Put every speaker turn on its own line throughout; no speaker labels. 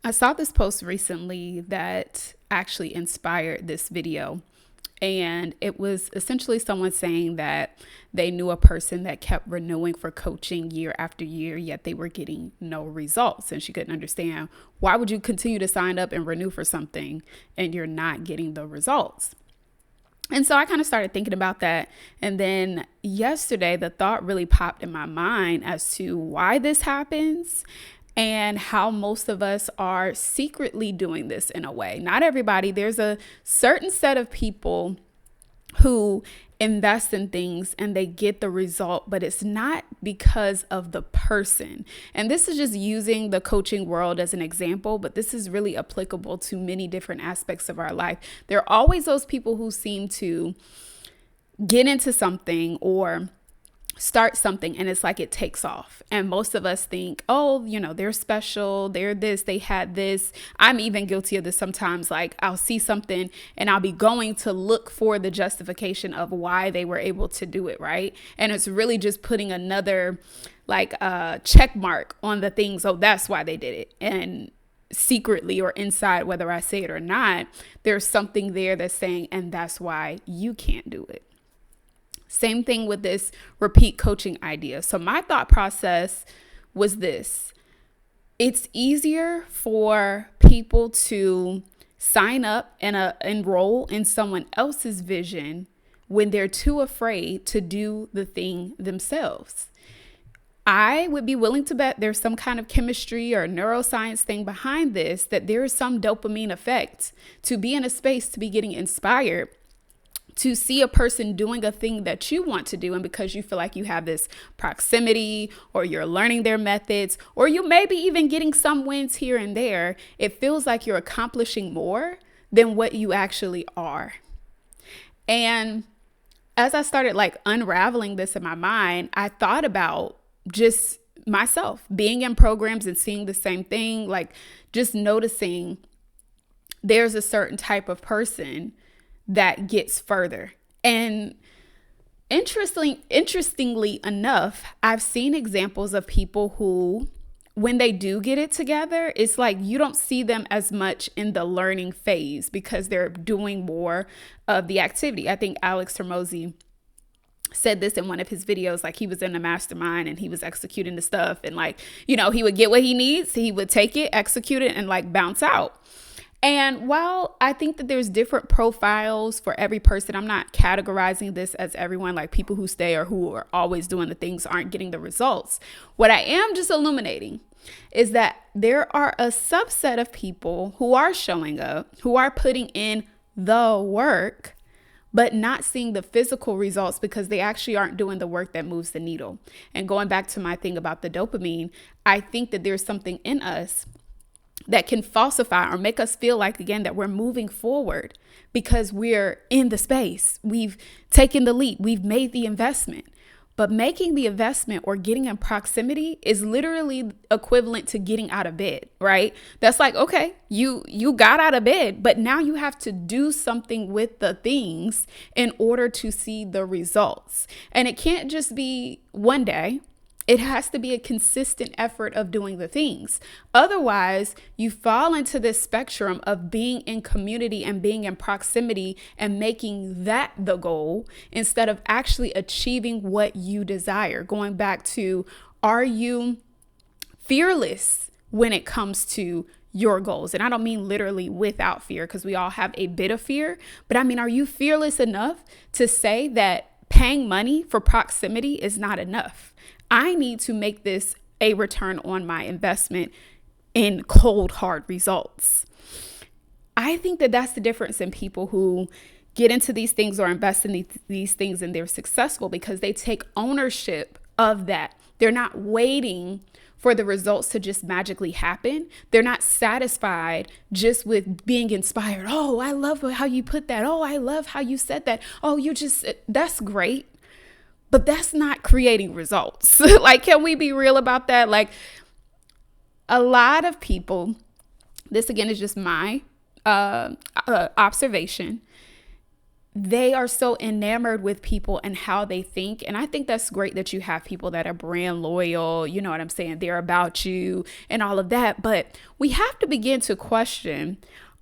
I saw this post recently that actually inspired this video. And it was essentially someone saying that they knew a person that kept renewing for coaching year after year, yet they were getting no results. And she couldn't understand, why would you continue to sign up and renew for something and you're not getting the results? And so I kind of started thinking about that. And then yesterday, the thought really popped in my mind as to why this happens and how most of us are secretly doing this in a way. Not everybody. There's a certain set of people who invest in things and they get the result, but it's not because of the person. And this is just using the coaching world as an example, but this is really applicable to many different aspects of our life. There are always those people who seem to get into something or start something and it's like it takes off. And most of us think, oh, they're special, they're this, they had this. I'm even guilty of this sometimes. Like I'll see something and I'll be going to look for the justification of why they were able to do it, right? And it's really just putting another check mark on the things. Oh, that's why they did it. And secretly or inside, whether I say it or not, there's something there that's saying, and that's why you can't do it. Same thing with this repeat coaching idea. So my thought process was this: it's easier for people to sign up and enroll in someone else's vision when they're too afraid to do the thing themselves. I would be willing to bet there's some kind of chemistry or neuroscience thing behind this, that there is some dopamine effect to be in a space, to be getting inspired, to see a person doing a thing that you want to do. And because you feel like you have this proximity, or you're learning their methods, or you may be even getting some wins here and there, it feels like you're accomplishing more than what you actually are. And as I started unraveling this in my mind, I thought about just myself being in programs and seeing the same thing, just noticing there's a certain type of person that gets further. And interestingly enough, I've seen examples of people who, when they do get it together, it's like you don't see them as much in the learning phase because they're doing more of the activity. I think Alex Hormozy said this in one of his videos, he was in a mastermind and he was executing the stuff and he would get what he needs, he would take it, execute it, and bounce out. And while I think that there's different profiles for every person, I'm not categorizing this as everyone, people who stay or who are always doing the things aren't getting the results. What I am just illuminating is that there are a subset of people who are showing up, who are putting in the work, but not seeing the physical results because they actually aren't doing the work that moves the needle. And going back to my thing about the dopamine, I think that there's something in us that can falsify or make us feel like, again, that we're moving forward because we're in the space. We've taken the leap. We've made the investment. But making the investment or getting in proximity is literally equivalent to getting out of bed, right? That's okay, you got out of bed, but now you have to do something with the things in order to see the results. And it can't just be one day. It has to be a consistent effort of doing the things. Otherwise, you fall into this spectrum of being in community and being in proximity and making that the goal instead of actually achieving what you desire. Going back to, are you fearless when it comes to your goals? And I don't mean literally without fear, because we all have a bit of fear, but I mean, are you fearless enough to say that paying money for proximity is not enough? I need to make this a return on my investment in cold, hard results. I think that that's the difference in people who get into these things or invest in these things and they're successful because they take ownership of that. They're not waiting for the results to just magically happen. They're not satisfied just with being inspired. Oh, I love how you put that. Oh, I love how you said that. Oh, that's great. But that's not creating results. Can we be real about that? A lot of people, this again is just my observation. they are so enamored with people and how they think. And I think that's great that you have people that are brand loyal, you know what I'm saying? They're about you and all of that. But we have to begin to question,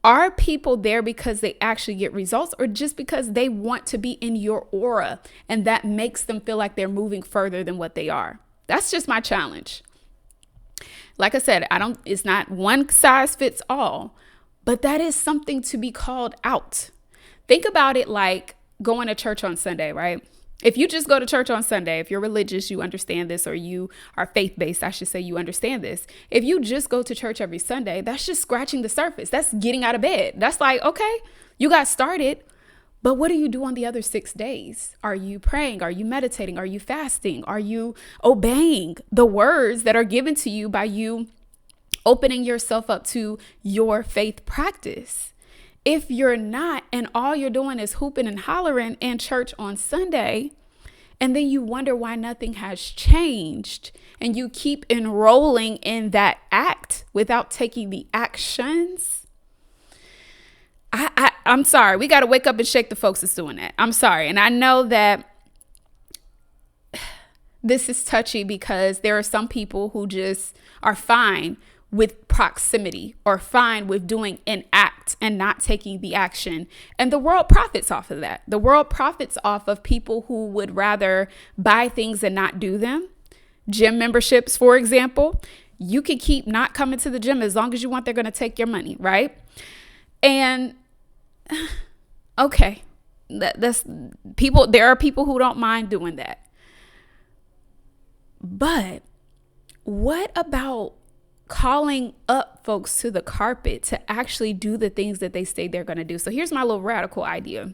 are people there because they actually get results or just because they want to be in your aura and that makes them feel like they're moving further than what they are? That's just my challenge. Like I said, it's not one size fits all, but that is something to be called out. Think about it like going to church on Sunday, right? If you just go to church on Sunday, if you're religious, you understand this, or you are faith-based, I should say, you understand this. If you just go to church every Sunday, that's just scratching the surface. That's getting out of bed. That's like, okay, you got started, but what do you do on the other 6 days? Are you praying? Are you meditating? Are you fasting? Are you obeying the words that are given to you by you opening yourself up to your faith practice? If you're not, and all you're doing is hooping and hollering in church on Sunday, and then you wonder why nothing has changed, and you keep enrolling in that act without taking the actions, I'm sorry. We got to wake up and shake the folks that's doing that. I'm sorry. And I know that this is touchy because there are some people who just are fine with proximity or fine with doing an act and not taking the action. And the world profits off of that. The world profits off of people who would rather buy things and not do them. Gym memberships, for example, you can keep not coming to the gym as long as you want. They're going to take your money, right? And okay, that's people. There are people who don't mind doing that. But what about calling up folks to the carpet to actually do the things that they say they're going to do? So here's my little radical idea.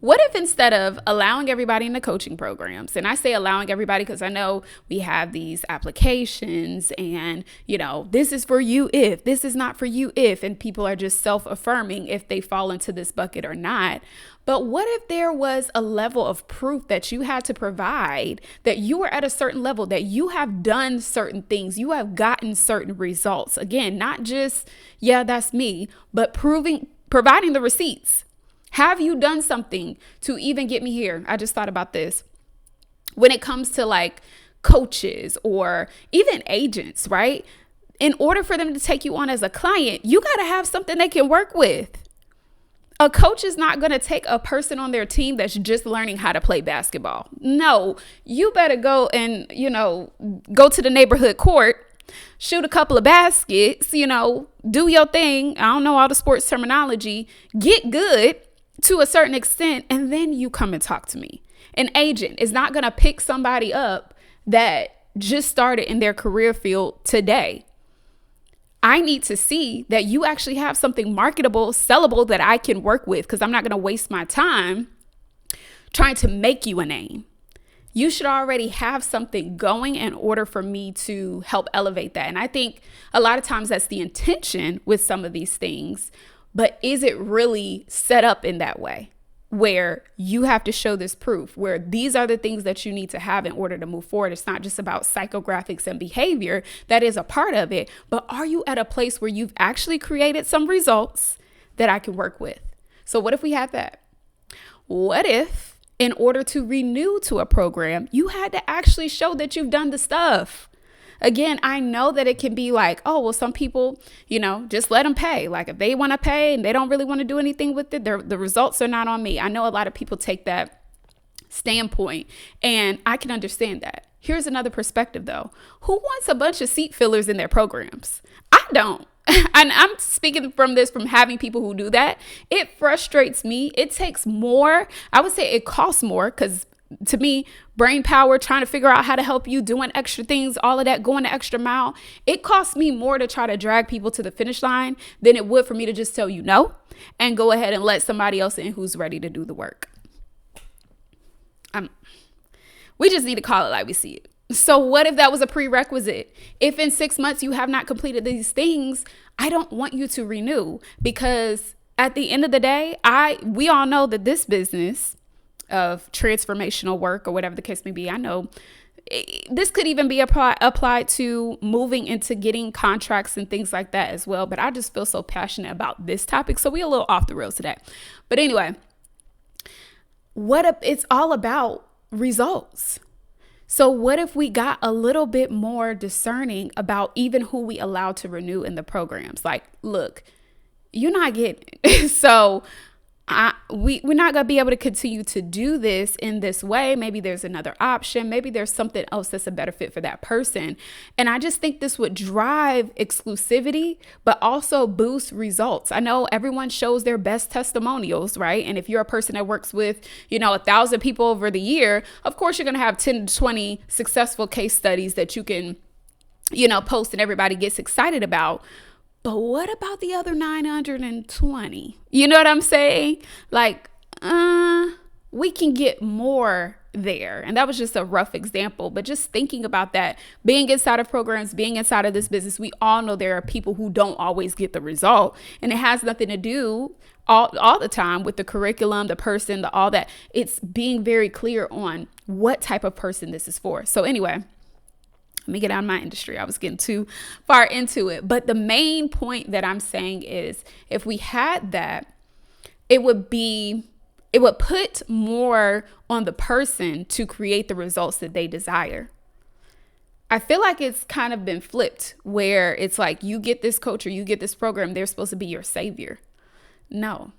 What if instead of allowing everybody in the coaching programs, and I say allowing everybody because I know we have these applications and, this is for you if, this is not for you if, and people are just self-affirming if they fall into this bucket or not. But what if there was a level of proof that you had to provide that you were at a certain level, that you have done certain things, you have gotten certain results? Again, not just, yeah, that's me, but providing the receipts. Have you done something to even get me here? I just thought about this. When it comes to like coaches or even agents, right? In order for them to take you on as a client, you got to have something they can work with. A coach is not going to take a person on their team that's just learning how to play basketball. No, you better go and, go to the neighborhood court, shoot a couple of baskets, do your thing. I don't know all the sports terminology. Get good to a certain extent, and then you come and talk to me. An agent is not going to pick somebody up that just started in their career field today. I need to see that you actually have something marketable, sellable that I can work with, because I'm not going to waste my time trying to make you a name. You should already have something going in order for me to help elevate that. And I think a lot of times that's the intention with some of these things. But is it really set up in that way where you have to show this proof, where these are the things that you need to have in order to move forward? It's not just about psychographics and behavior. That is a part of it. But are you at a place where you've actually created some results that I can work with? So what if we had that? What if in order to renew to a program, you had to actually show that you've done the stuff? Again, I know that it can be like, oh, well, some people, just let them pay. Like if they want to pay and they don't really want to do anything with it, the results are not on me. I know a lot of people take that standpoint, and I can understand that. Here's another perspective, though. Who wants a bunch of seat fillers in their programs? I don't. And I'm speaking from having people who do that. It frustrates me. It takes more. I would say it costs more because to me, brain power, trying to figure out how to help you, doing extra things, all of that, going the extra mile. It costs me more to try to drag people to the finish line than it would for me to just tell you no and go ahead and let somebody else in who's ready to do the work. We just need to call it like we see it. So what if that was a prerequisite? If in 6 months you have not completed these things, I don't want you to renew, because at the end of the day, we all know that this business of transformational work or whatever the case may be, I know this could even be applied to moving into getting contracts and things like that as well. But I just feel so passionate about this topic. So we're a little off the rails today. But anyway, it's all about results. So what if we got a little bit more discerning about even who we allow to renew in the programs? Like, look, you're not getting it. So we're not going to be able to continue to do this in this way. Maybe there's another option. Maybe there's something else that's a better fit for that person. And I just think this would drive exclusivity, but also boost results. I know everyone shows their best testimonials, right? And if you're a person that works with, 1,000 people over the year, of course, you're going to have 10 to 20 successful case studies that you can, post and everybody gets excited about. But what about the other 920? You know what I'm saying? Like, we can get more there. And that was just a rough example. But just thinking about that, being inside of programs, being inside of this business, we all know there are people who don't always get the result. And it has nothing to do all the time with the curriculum, the person, all that. It's being very clear on what type of person this is for. So anyway, let me get out of my industry. I was getting too far into it. But the main point that I'm saying is if we had that, it would put more on the person to create the results that they desire. I feel like it's kind of been flipped where it's like you get this coach or you get this program, they're supposed to be your savior. No.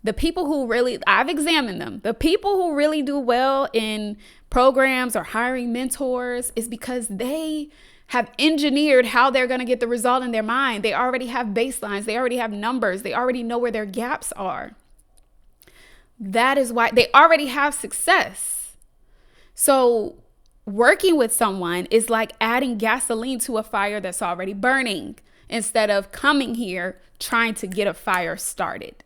The people who really, I've examined them, the people who really do well in programs or hiring mentors is because they have engineered how they're going to get the result in their mind. They already have baselines. They already have numbers. They already know where their gaps are. That is why they already have success. So working with someone is like adding gasoline to a fire that's already burning instead of coming here trying to get a fire started.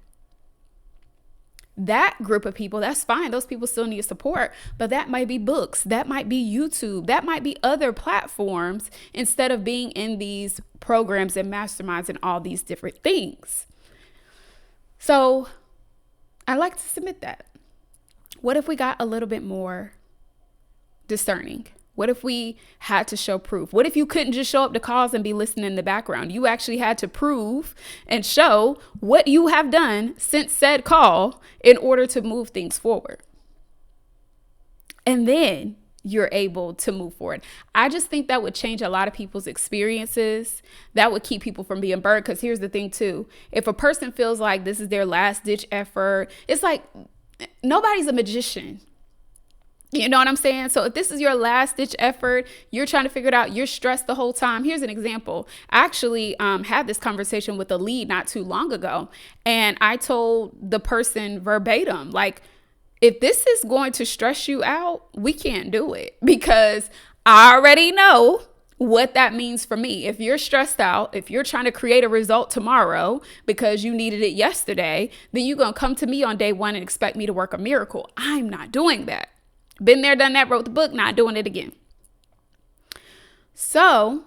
That group of people, that's fine. Those people still need support, but that might be books. That might be YouTube. That might be other platforms instead of being in these programs and masterminds and all these different things. So I like to submit that. What if we got a little bit more discerning? What if we had to show proof? What if you couldn't just show up to calls and be listening in the background? You actually had to prove and show what you have done since said call in order to move things forward. And then you're able to move forward. I just think that would change a lot of people's experiences. That would keep people from being burned. Because here's the thing too. If a person feels like this is their last ditch effort, it's like nobody's a magician. You know what I'm saying? So if this is your last ditch effort, you're trying to figure it out, you're stressed the whole time. Here's an example. I actually had this conversation with a lead not too long ago. And I told the person verbatim, like, if this is going to stress you out, we can't do it because I already know what that means for me. If you're stressed out, if you're trying to create a result tomorrow because you needed it yesterday, then you're going to come to me on day one and expect me to work a miracle. I'm not doing that. Been there, done that, wrote the book, not doing it again. So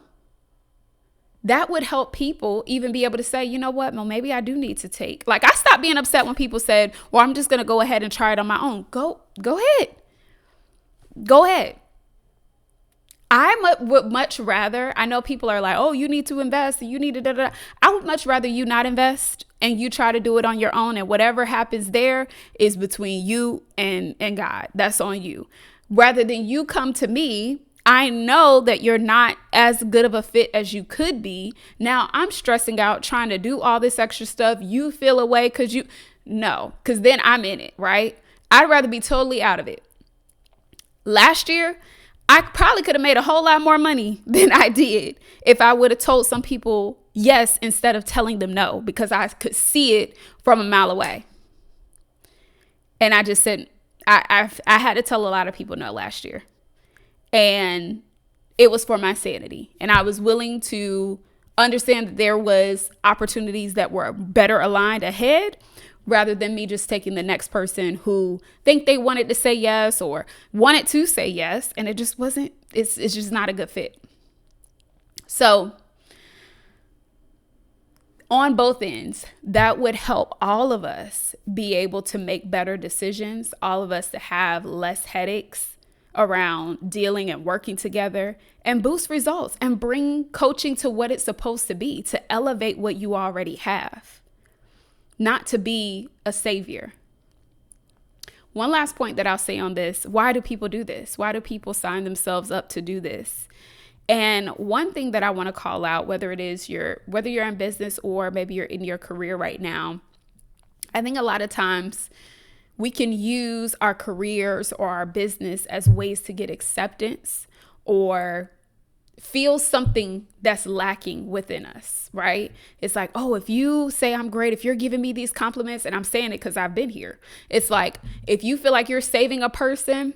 that would help people even be able to say, you know what, well, maybe I do need to take. Like I stopped being upset when people said, well, I'm just going to go ahead and try it on my own. Go ahead. Go ahead. I would much rather, I know people are like, oh, you need to invest. You need to da-da-da. I would much rather you not invest and you try to do it on your own. And whatever happens there is between you and God. That's on you. Rather than you come to me, I know that you're not as good of a fit as you could be. Now I'm stressing out trying to do all this extra stuff. You feel away because then I'm in it, right? I'd rather be totally out of it. Last year, I probably could have made a whole lot more money than I did if I would have told some people yes instead of telling them no, because I could see it from a mile away. And I just said, I had to tell a lot of people no last year. And it was for my sanity. And I was willing to understand that there was opportunities that were better aligned ahead rather than me just taking the next person who think they wanted to say yes or wanted to say yes. And it just wasn't, it's just not a good fit. So on both ends, that would help all of us be able to make better decisions, all of us to have less headaches around dealing and working together and boost results and bring coaching to what it's supposed to be, to elevate what you already have, not to be a savior. one last point that I'll say on this: why do people do this? Why do people sign themselves up to do this? And one thing that I want to call out, whether you're in business or maybe you're in your career right now, I think a lot of times we can use our careers or our business as ways to get acceptance or feel something that's lacking within us, right? It's like, oh, if you say I'm great, if you're giving me these compliments, and I'm saying it because I've been here. It's like, if you feel like you're saving a person,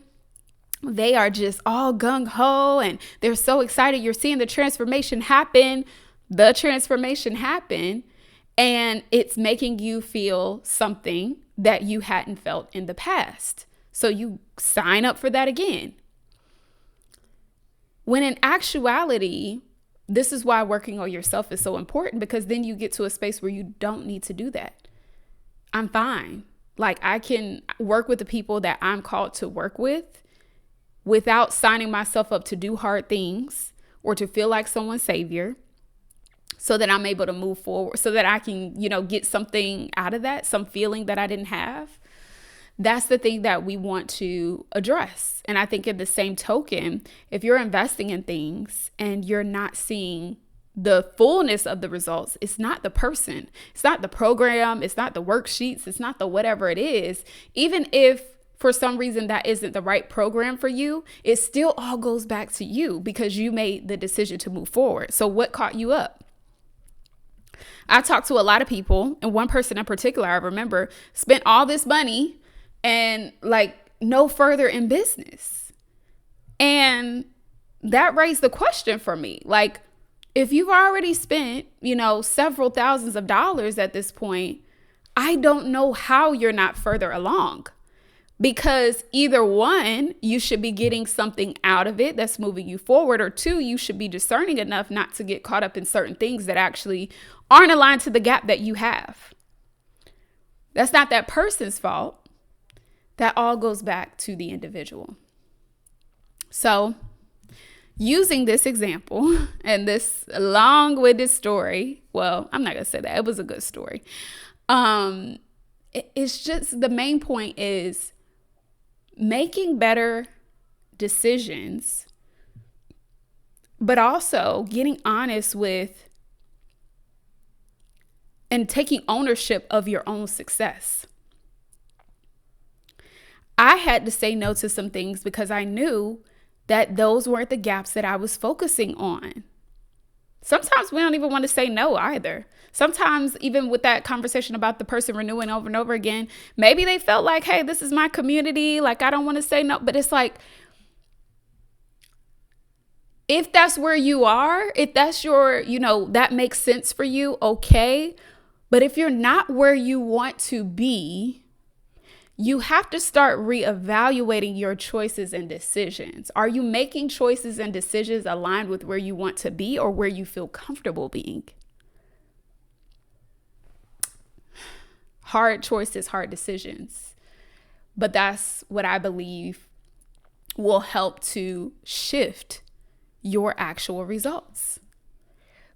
they are just all gung-ho and they're so excited. You're seeing the transformation happen, and it's making you feel something that you hadn't felt in the past. So you sign up for that again. When in actuality, this is why working on yourself is so important, because then you get to a space where you don't need to do that. I'm fine. Like, I can work with the people that I'm called to work with without signing myself up to do hard things or to feel like someone's savior, so that I'm able to move forward, so that I can, get something out of that, some feeling that I didn't have. That's the thing that we want to address. And I think in the same token, if you're investing in things and you're not seeing the fullness of the results, it's not the person, it's not the program, it's not the worksheets, it's not the whatever it is. Even if for some reason that isn't the right program for you, it still all goes back to you because you made the decision to move forward. So what caught you up? I talked to a lot of people, and one person in particular, I remember, spent all this money and no further in business. And that raised the question for me. Like, if you've already spent, several thousands of dollars at this point, I don't know how you're not further along. Because either one, you should be getting something out of it that's moving you forward, or two, you should be discerning enough not to get caught up in certain things that actually aren't aligned to the gap that you have. That's not that person's fault. That all goes back to the individual. So, using this example and this long-winded story, well, I'm not going to say that. It was a good story. It's just, the main point is making better decisions, but also getting honest with and taking ownership of your own success. I had to say no to some things because I knew that those weren't the gaps that I was focusing on. Sometimes we don't even want to say no either. Sometimes even with that conversation about the person renewing over and over again, maybe they felt like, hey, this is my community. Like, I don't want to say no. But it's like, if that's where you are, if that's your, that makes sense for you, okay. But if you're not where you want to be, you have to start reevaluating your choices and decisions. Are you making choices and decisions aligned with where you want to be or where you feel comfortable being? Hard choices, hard decisions. But that's what I believe will help to shift your actual results.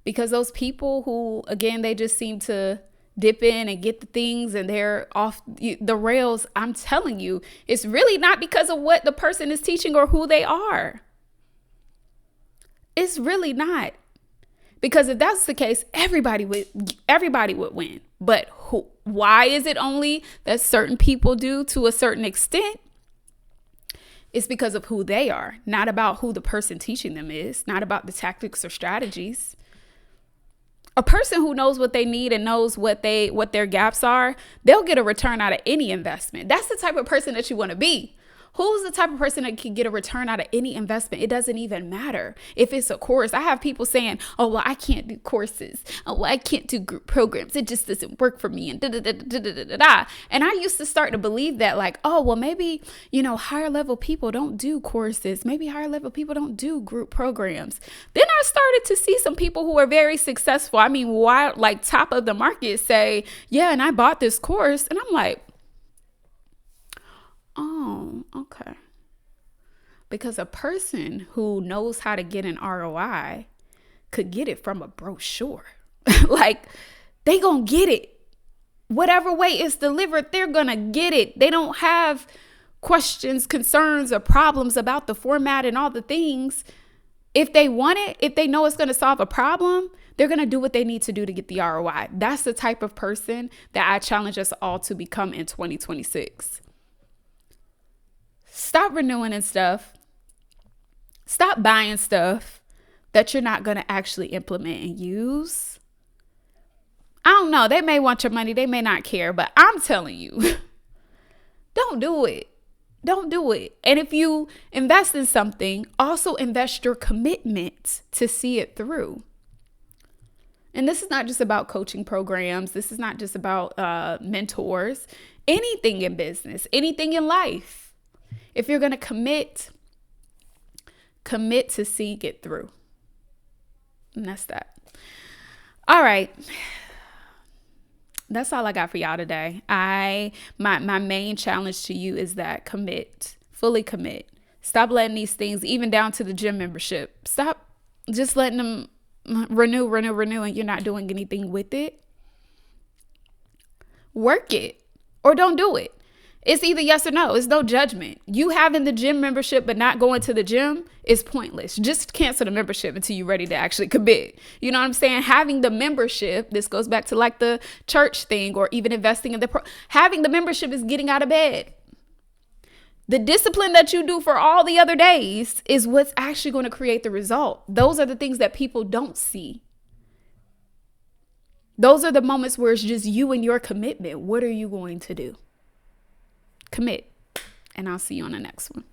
Because those people who, again, they just seem to dip in and get the things and they're off the rails, I'm telling you, it's really not because of what the person is teaching or who they are. It's really not. Because if that's the case, everybody would win. But why is it only that certain people do to a certain extent? It's because of who they are, not about who the person teaching them is, not about the tactics or strategies. A person who knows what they need and knows what their gaps are, they'll get a return out of any investment. That's the type of person that you want to be. Who's the type of person that can get a return out of any investment? It doesn't even matter if it's a course. I have people saying, oh, well, I can't do courses. Oh, well, I can't do group programs. It just doesn't work for me. And And I used to start to believe that, like, oh, well, maybe, higher level people don't do courses. Maybe higher level people don't do group programs. Then I started to see some people who are very successful. I mean, why, like top of the market say, yeah, and I bought this course. And I'm like, oh, okay. Because a person who knows how to get an ROI could get it from a brochure. Like, they gonna get it. Whatever way it's delivered, they're gonna get it. They don't have questions, concerns, or problems about the format and all the things, if they want it, if they know it's going to solve a problem, they're going to do what they need to do to get the ROI. That's the type of person that I challenge us all to become in 2026. Stop renewing and stuff. Stop buying stuff that you're not going to actually implement and use. I don't know. They may want your money. They may not care, but I'm telling you, don't do it. Don't do it. And if you invest in something, also invest your commitment to see it through. And this is not just about coaching programs. This is not just about mentors. Anything in business, anything in life. If you're going to commit to seeing it through. And that's that. All right. That's all I got for y'all today. My main challenge to you is that commit, fully commit. Stop letting these things, even down to the gym membership, stop just letting them renew, and you're not doing anything with it. Work it or don't do it. It's either yes or no. It's no judgment. You having the gym membership but not going to the gym is pointless. Just cancel the membership until you're ready to actually commit. You know what I'm saying? Having the membership, this goes back to like the church thing or even investing in having the membership is getting out of bed. The discipline that you do for all the other days is what's actually going to create the result. Those are the things that people don't see. Those are the moments where it's just you and your commitment. What are you going to do? Commit. And I'll see you on the next one.